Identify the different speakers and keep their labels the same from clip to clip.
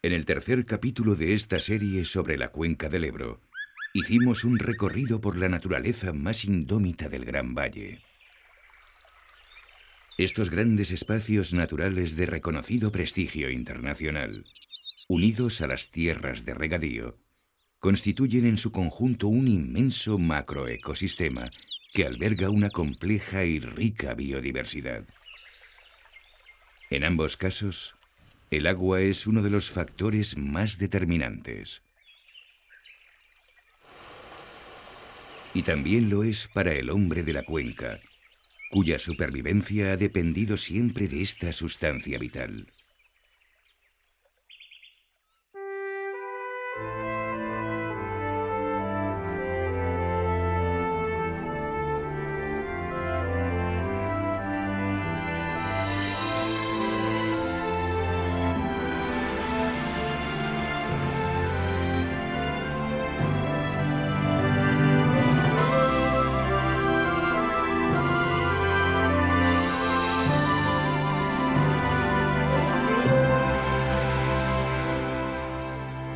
Speaker 1: En el tercer capítulo de esta serie sobre la cuenca del Ebro, hicimos un recorrido por la naturaleza más indómita del Gran Valle. Estos grandes espacios naturales de reconocido prestigio internacional, unidos a las tierras de regadío, constituyen en su conjunto un inmenso macroecosistema que alberga una compleja y rica biodiversidad. En ambos casos, el agua es uno de los factores más determinantes. Y también lo es para el hombre de la cuenca, cuya supervivencia ha dependido siempre de esta sustancia vital.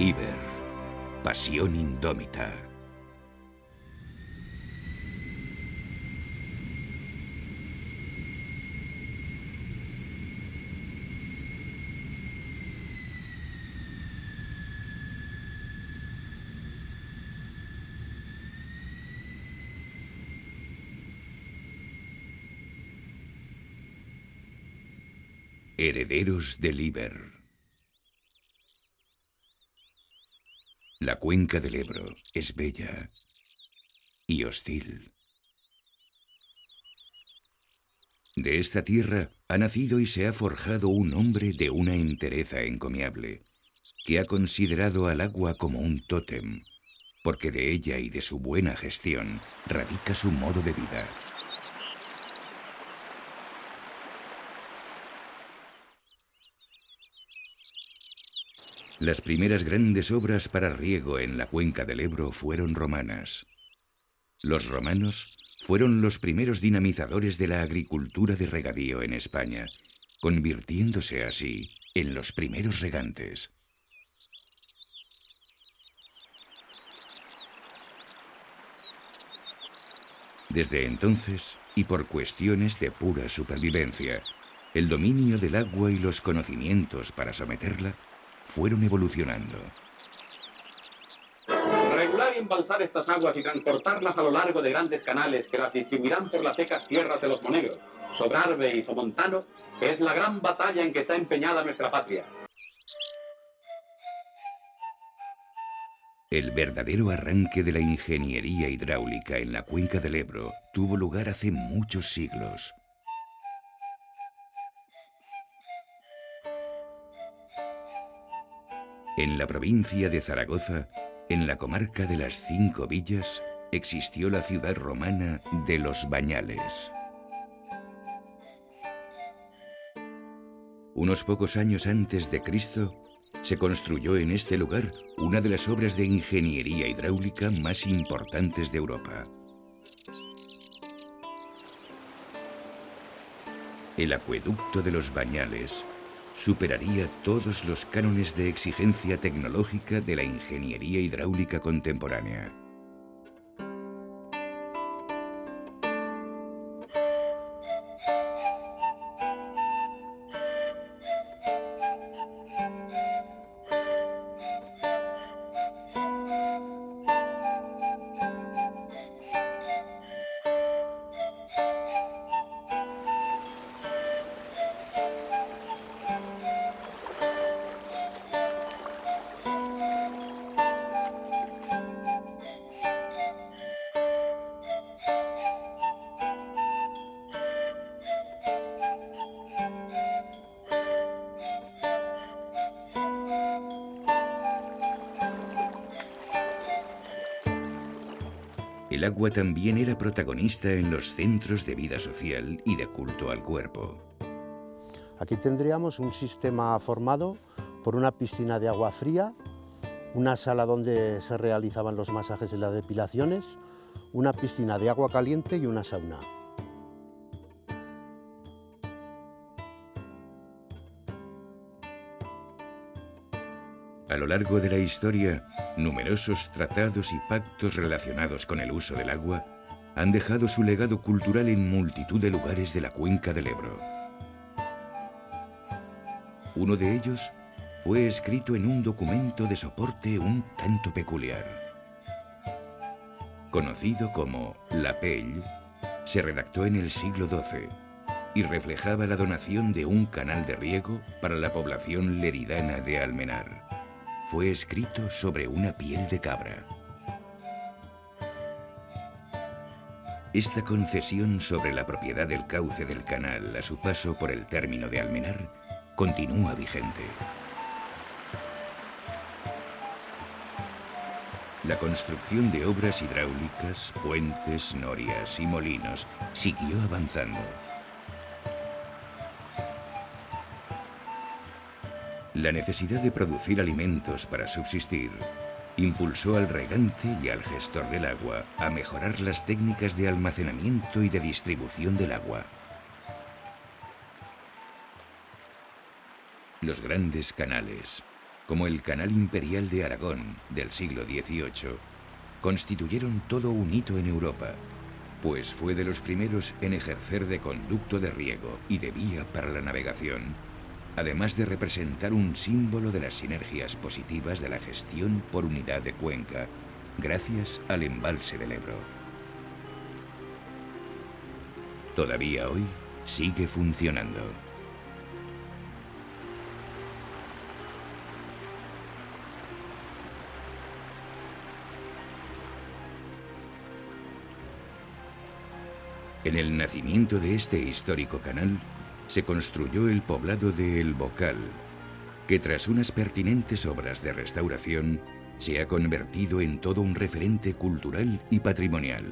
Speaker 1: Iber, pasión indómita. Herederos del Iber. La cuenca del Ebro es bella y hostil. De esta tierra ha nacido y se ha forjado un hombre de una entereza encomiable, que ha considerado al agua como un tótem, porque de ella y de su buena gestión radica su modo de vida. Las primeras grandes obras para riego en la cuenca del Ebro fueron romanas. Los romanos fueron los primeros dinamizadores de la agricultura de regadío en España, convirtiéndose así en los primeros regantes. Desde entonces, y por cuestiones de pura supervivencia, el dominio del agua y los conocimientos para someterla fueron evolucionando.
Speaker 2: Regular y embalsar estas aguas y transportarlas a lo largo de grandes canales que las distribuirán por las secas tierras de los monegros, Sobrarbe y Somontano, es la gran batalla en que está empeñada nuestra patria.
Speaker 1: El verdadero arranque de la ingeniería hidráulica en la cuenca del Ebro tuvo lugar hace muchos siglos. En la provincia de Zaragoza, en la comarca de las Cinco Villas, existió la ciudad romana de Los Bañales. Unos pocos años antes de Cristo, se construyó en este lugar una de las obras de ingeniería hidráulica más importantes de Europa. El acueducto de Los Bañales superaría todos los cánones de exigencia tecnológica de la ingeniería hidráulica contemporánea. El agua también era protagonista en los centros de vida social y de culto al cuerpo.
Speaker 3: Aquí tendríamos un sistema formado por una piscina de agua fría, una sala donde se realizaban los masajes y las depilaciones, una piscina de agua caliente y una sauna.
Speaker 1: A lo largo de la historia, numerosos tratados y pactos relacionados con el uso del agua han dejado su legado cultural en multitud de lugares de la cuenca del Ebro. Uno de ellos fue escrito en un documento de soporte un tanto peculiar. Conocido como La Pell, se redactó en el siglo XII y reflejaba la donación de un canal de riego para la población leridana de Almenar. Fue escrito sobre una piel de cabra. Esta concesión sobre la propiedad del cauce del canal a su paso por el término de Almenar continúa vigente. La construcción de obras hidráulicas, puentes, norias y molinos siguió avanzando. La necesidad de producir alimentos para subsistir impulsó al regante y al gestor del agua a mejorar las técnicas de almacenamiento y de distribución del agua. Los grandes canales, como el Canal Imperial de Aragón del siglo XVIII, constituyeron todo un hito en Europa, pues fue de los primeros en ejercer de conducto de riego y de vía para la navegación, además de representar un símbolo de las sinergias positivas de la gestión por unidad de cuenca, gracias al embalse del Ebro. Todavía hoy sigue funcionando. En el nacimiento de este histórico canal se construyó el poblado de El Bocal, que tras unas pertinentes obras de restauración se ha convertido en todo un referente cultural y patrimonial.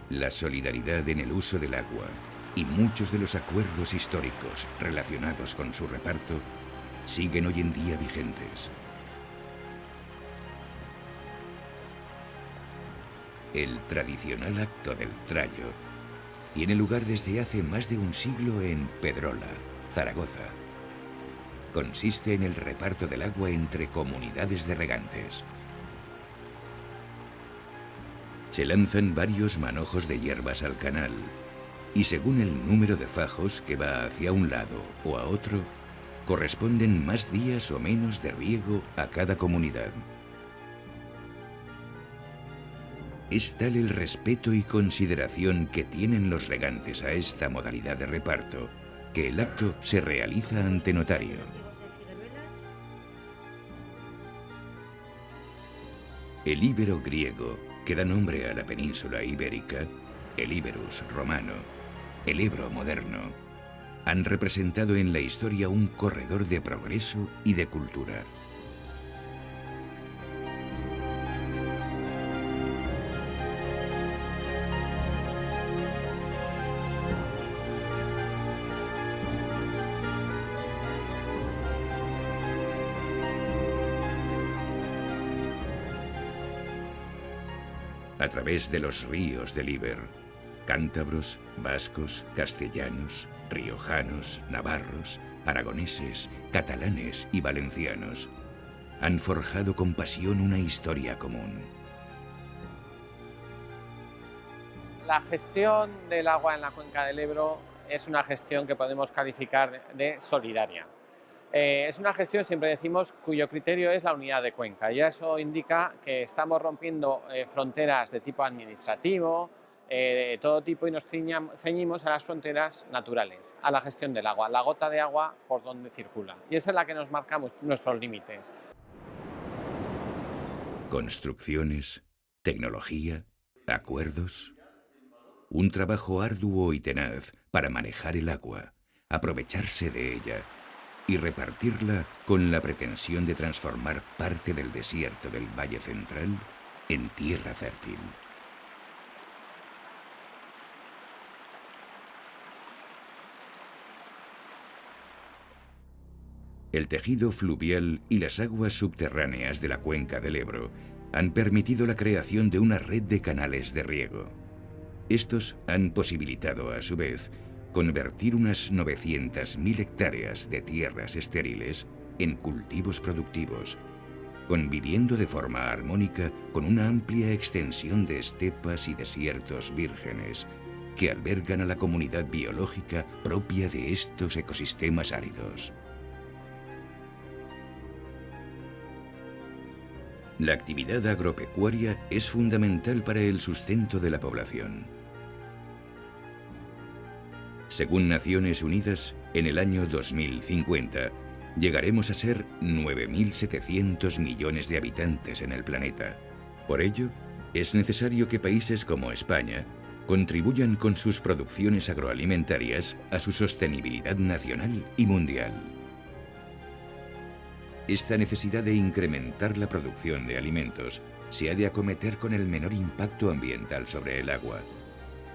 Speaker 1: La solidaridad en el uso del agua y muchos de los acuerdos históricos relacionados con su reparto siguen hoy en día vigentes. El tradicional acto del trallo tiene lugar desde hace más de un siglo en Pedrola, Zaragoza. Consiste en el reparto del agua entre comunidades de regantes. Se lanzan varios manojos de hierbas al canal y según el número de fajos que va hacia un lado o a otro, corresponden más días o menos de riego a cada comunidad. Es tal el respeto y consideración que tienen los regantes a esta modalidad de reparto, que el acto se realiza ante notario. El íbero griego, que da nombre a la península ibérica, el Iberus romano, el Ebro moderno, han representado en la historia un corredor de progreso y de cultura. A través de los ríos del Iber, cántabros, vascos, castellanos, riojanos, navarros, aragoneses, catalanes y valencianos han forjado con pasión una historia común.
Speaker 4: La gestión del agua en la cuenca del Ebro es una gestión que podemos calificar de solidaria. Es una gestión, siempre decimos, cuyo criterio es la unidad de cuenca, y eso indica que estamos rompiendo fronteras de tipo administrativo, de todo tipo, y nos ceñimos a las fronteras naturales, a la gestión del agua, la gota de agua por donde circula, y esa es la que nos marcamos nuestros límites.
Speaker 1: Construcciones, tecnología, acuerdos. Un trabajo arduo y tenaz para manejar el agua, aprovecharse de ella y repartirla con la pretensión de transformar parte del desierto del Valle Central en tierra fértil. El tejido fluvial y las aguas subterráneas de la cuenca del Ebro han permitido la creación de una red de canales de riego. Estos han posibilitado, a su vez, convertir unas 900.000 hectáreas de tierras estériles en cultivos productivos, conviviendo de forma armónica con una amplia extensión de estepas y desiertos vírgenes que albergan a la comunidad biológica propia de estos ecosistemas áridos. La actividad agropecuaria es fundamental para el sustento de la población. Según Naciones Unidas, en el año 2050, llegaremos a ser 9.700 millones de habitantes en el planeta. Por ello, es necesario que países como España contribuyan con sus producciones agroalimentarias a su sostenibilidad nacional y mundial. Esta necesidad de incrementar la producción de alimentos se ha de acometer con el menor impacto ambiental sobre el agua,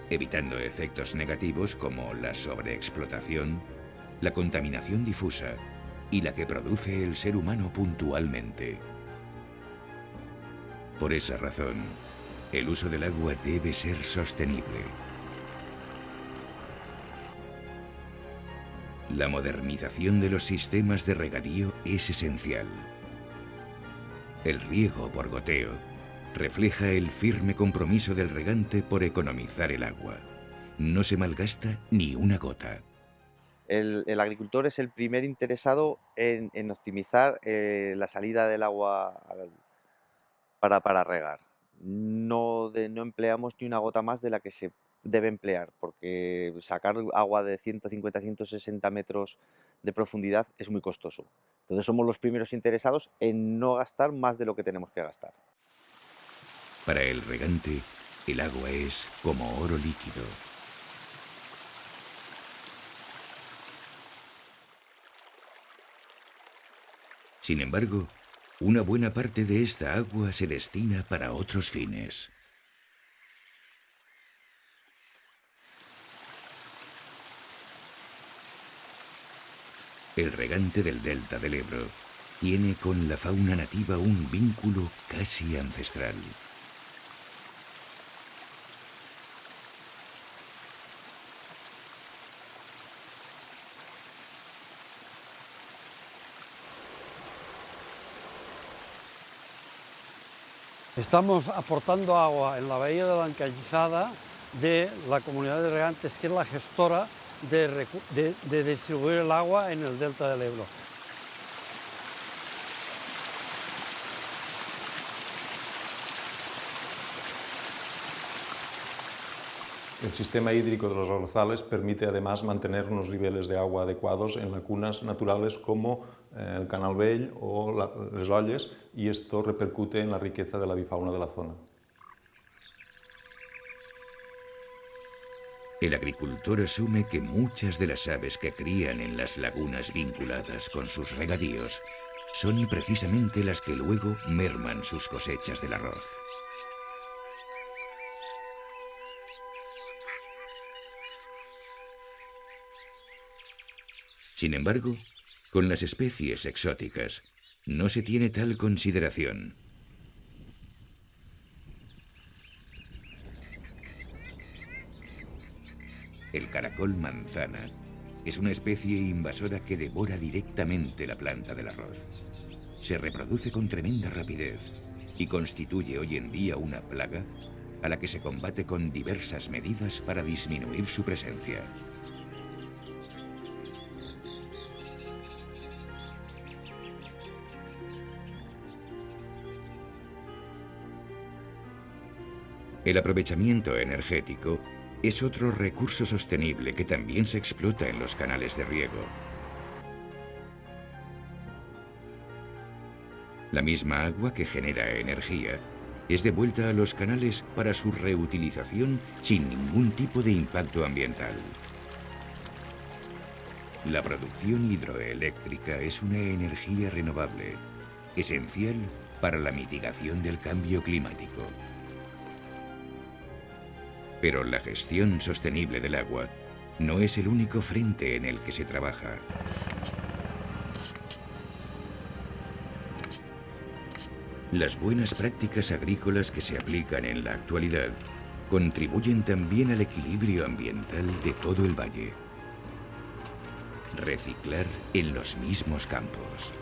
Speaker 1: evitando efectos negativos como la sobreexplotación, la contaminación difusa y la que produce el ser humano puntualmente. Por esa razón, el uso del agua debe ser sostenible. La modernización de los sistemas de regadío es esencial. El riego por goteo refleja el firme compromiso del regante por economizar el agua. No se malgasta ni una gota.
Speaker 5: El agricultor es el primer interesado en optimizar la salida del agua para regar. No empleamos ni una gota más de la que se debe emplear, porque sacar agua de 150-160 metros de profundidad es muy costoso. Entonces somos los primeros interesados en no gastar más de lo que tenemos que gastar.
Speaker 1: Para el regante, el agua es como oro líquido. Sin embargo, una buena parte de esta agua se destina para otros fines. El regante del delta del Ebro tiene con la fauna nativa un vínculo casi ancestral.
Speaker 6: Estamos aportando agua en la bahía de la Encallizada de la comunidad de regantes, que es la gestora de distribuir el agua en el delta del Ebro.
Speaker 7: El sistema hídrico de los arrozales permite además mantener unos niveles de agua adecuados en lagunas naturales como el Canal Vell o les Olles, y esto repercute en la riqueza de la avifauna de la zona.
Speaker 1: El agricultor asume que muchas de las aves que crían en las lagunas vinculadas con sus regadíos son precisamente las que luego merman sus cosechas del arroz. Sin embargo, con las especies exóticas no se tiene tal consideración. El caracol manzana es una especie invasora que devora directamente la planta del arroz. Se reproduce con tremenda rapidez y constituye hoy en día una plaga a la que se combate con diversas medidas para disminuir su presencia. El aprovechamiento energético es otro recurso sostenible que también se explota en los canales de riego. La misma agua que genera energía es devuelta a los canales para su reutilización sin ningún tipo de impacto ambiental. La producción hidroeléctrica es una energía renovable, esencial para la mitigación del cambio climático. Pero la gestión sostenible del agua no es el único frente en el que se trabaja. Las buenas prácticas agrícolas que se aplican en la actualidad contribuyen también al equilibrio ambiental de todo el valle. Reciclar en los mismos campos.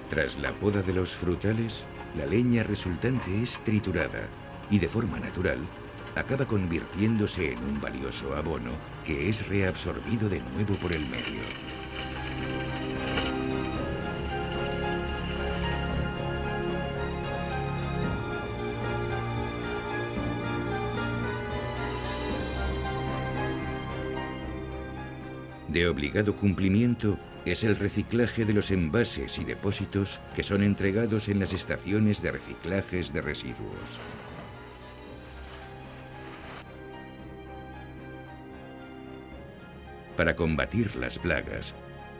Speaker 1: Tras la poda de los frutales, la leña resultante es triturada y de forma natural acaba convirtiéndose en un valioso abono que es reabsorbido de nuevo por el medio. De obligado cumplimiento es el reciclaje de los envases y depósitos que son entregados en las estaciones de reciclajes de residuos. Para combatir las plagas,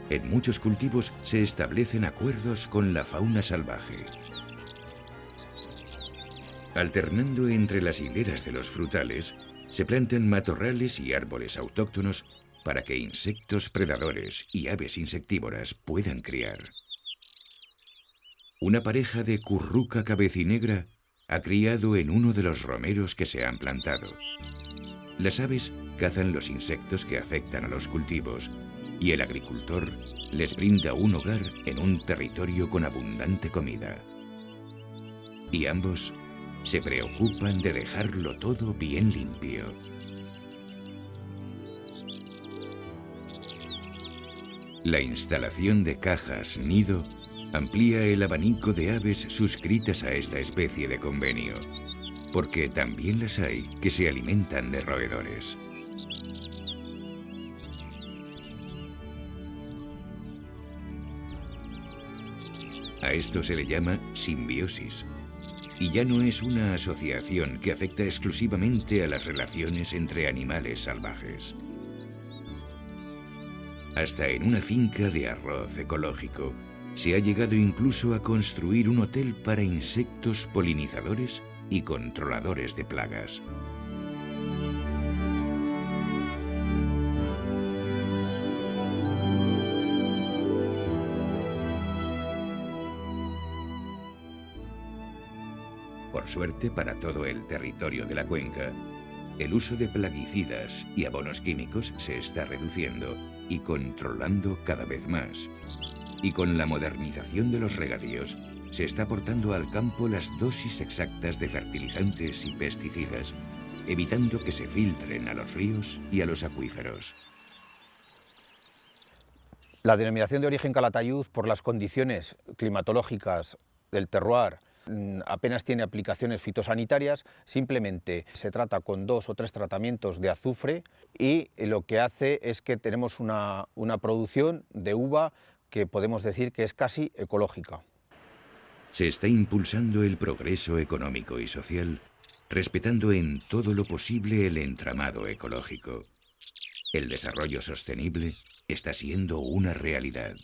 Speaker 1: en muchos cultivos se establecen acuerdos con la fauna salvaje. Alternando entre las hileras de los frutales, se plantan matorrales y árboles autóctonos para que insectos predadores y aves insectívoras puedan criar. Una pareja de curruca cabecinegra ha criado en uno de los romeros que se han plantado. Las aves cazan los insectos que afectan a los cultivos y el agricultor les brinda un hogar en un territorio con abundante comida. Y ambos se preocupan de dejarlo todo bien limpio. La instalación de cajas nido amplía el abanico de aves suscritas a esta especie de convenio, porque también las hay que se alimentan de roedores. A esto se le llama simbiosis, y ya no es una asociación que afecta exclusivamente a las relaciones entre animales salvajes. Hasta en una finca de arroz ecológico se ha llegado incluso a construir un hotel para insectos polinizadores y controladores de plagas. Por suerte para todo el territorio de la cuenca, el uso de plaguicidas y abonos químicos se está reduciendo y controlando cada vez más. Y con la modernización de los regadíos, se está aportando al campo las dosis exactas de fertilizantes y pesticidas, evitando que se filtren a los ríos y a los acuíferos.
Speaker 8: La denominación de origen Calatayud, por las condiciones climatológicas del terroir, apenas tiene aplicaciones fitosanitarias, simplemente se trata con 2 o 3 tratamientos de azufre y lo que hace es que tenemos una producción de uva que podemos decir que es casi ecológica.
Speaker 1: Se está impulsando el progreso económico y social, respetando en todo lo posible el entramado ecológico. El desarrollo sostenible está siendo una realidad.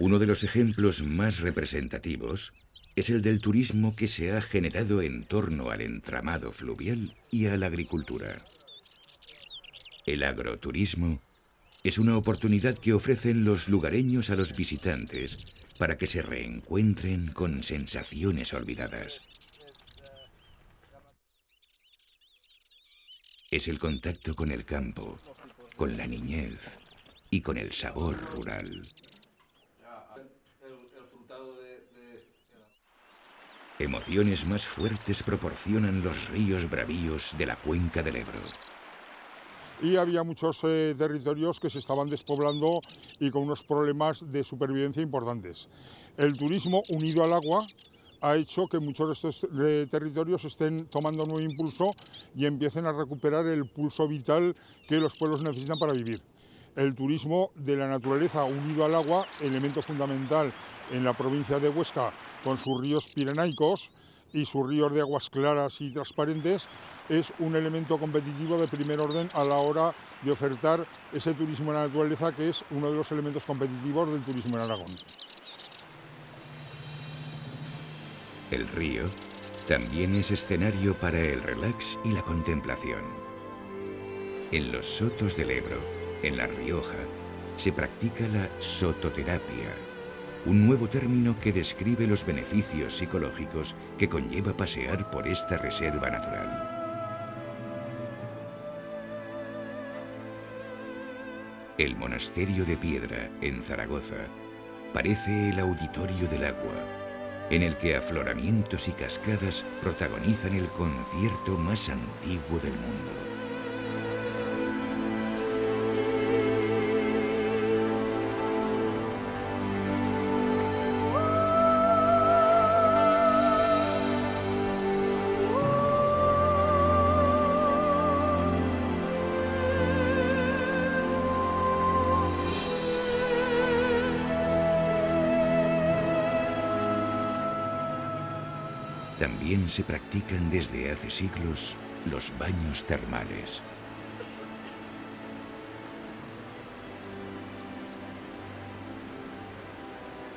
Speaker 1: Uno de los ejemplos más representativos es el del turismo que se ha generado en torno al entramado fluvial y a la agricultura. El agroturismo es una oportunidad que ofrecen los lugareños a los visitantes para que se reencuentren con sensaciones olvidadas. Es el contacto con el campo, con la niñez y con el sabor rural. Emociones más fuertes proporcionan los ríos bravíos de la cuenca del Ebro.
Speaker 9: Y había muchos territorios que se estaban despoblando y con unos problemas de supervivencia importantes. El turismo unido al agua ha hecho que muchos de estos territorios estén tomando nuevo impulso y empiecen a recuperar el pulso vital que los pueblos necesitan para vivir. El turismo de la naturaleza unido al agua, elemento fundamental en la provincia de Huesca, con sus ríos pirenaicos y sus ríos de aguas claras y transparentes, es un elemento competitivo de primer orden a la hora de ofertar ese turismo en la naturaleza, que es uno de los elementos competitivos del turismo en Aragón.
Speaker 1: El río también es escenario para el relax y la contemplación. En los sotos del Ebro, en La Rioja, se practica la sototerapia, un nuevo término que describe los beneficios psicológicos que conlleva pasear por esta reserva natural. El monasterio de Piedra, en Zaragoza, parece el auditorio del agua, en el que afloramientos y cascadas protagonizan el concierto más antiguo del mundo. También se practican desde hace siglos los baños termales.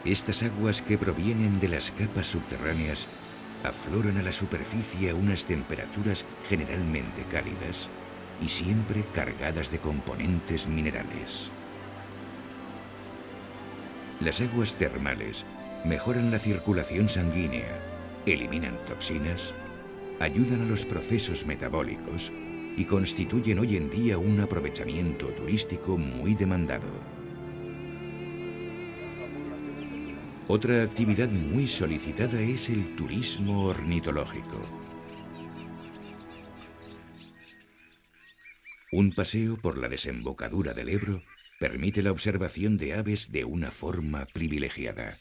Speaker 1: Estas aguas que provienen de las capas subterráneas afloran a la superficie a unas temperaturas generalmente cálidas y siempre cargadas de componentes minerales. Las aguas termales mejoran la circulación sanguínea, eliminan toxinas, ayudan a los procesos metabólicos y constituyen hoy en día un aprovechamiento turístico muy demandado. Otra actividad muy solicitada es el turismo ornitológico. Un paseo por la desembocadura del Ebro permite la observación de aves de una forma privilegiada.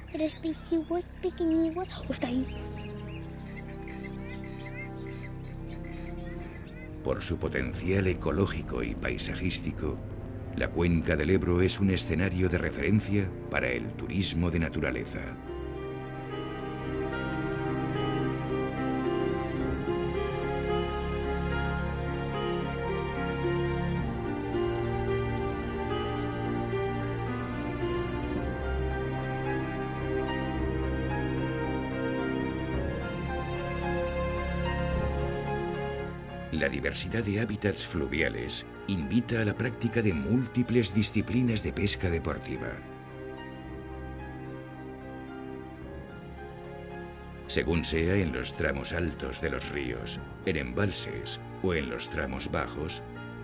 Speaker 10: Pero es pequeñigo, está ahí.
Speaker 1: Por su potencial ecológico y paisajístico, la cuenca del Ebro es un escenario de referencia para el turismo de naturaleza. La diversidad de hábitats fluviales invita a la práctica de múltiples disciplinas de pesca deportiva. Según sea en los tramos altos de los ríos, en embalses o en los tramos bajos,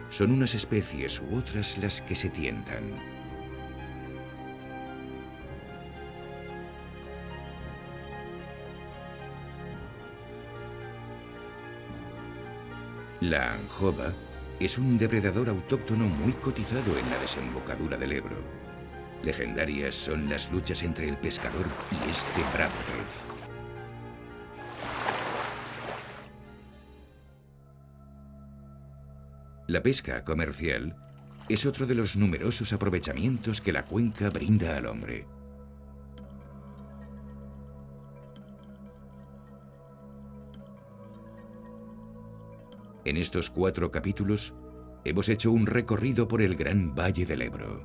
Speaker 1: son unas especies u otras las que se tientan. La anjova es un depredador autóctono muy cotizado en la desembocadura del Ebro. Legendarias son las luchas entre el pescador y este bravo pez. La pesca comercial es otro de los numerosos aprovechamientos que la cuenca brinda al hombre. En estos 4 capítulos hemos hecho un recorrido por el gran valle del Ebro.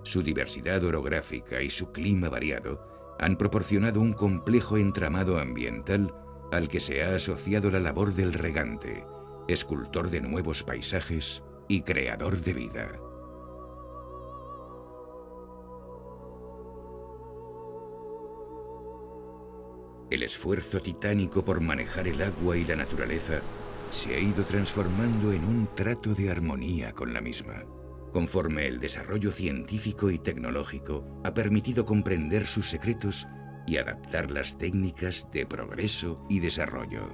Speaker 1: Su diversidad orográfica y su clima variado han proporcionado un complejo entramado ambiental al que se ha asociado la labor del regante, escultor de nuevos paisajes y creador de vida. El esfuerzo titánico por manejar el agua y la naturaleza se ha ido transformando en un trato de armonía con la misma, conforme el desarrollo científico y tecnológico ha permitido comprender sus secretos y adaptar las técnicas de progreso y desarrollo.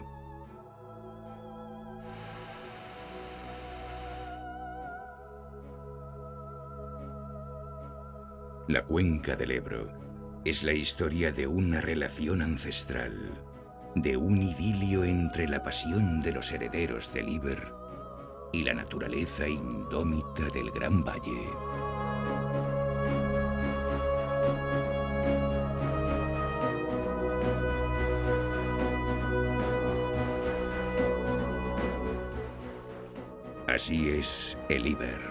Speaker 1: La cuenca del Ebro es la historia de una relación ancestral, de un idilio entre la pasión de los herederos del Iber y la naturaleza indómita del Gran Valle. Así es el Iber,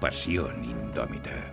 Speaker 1: pasión indómita.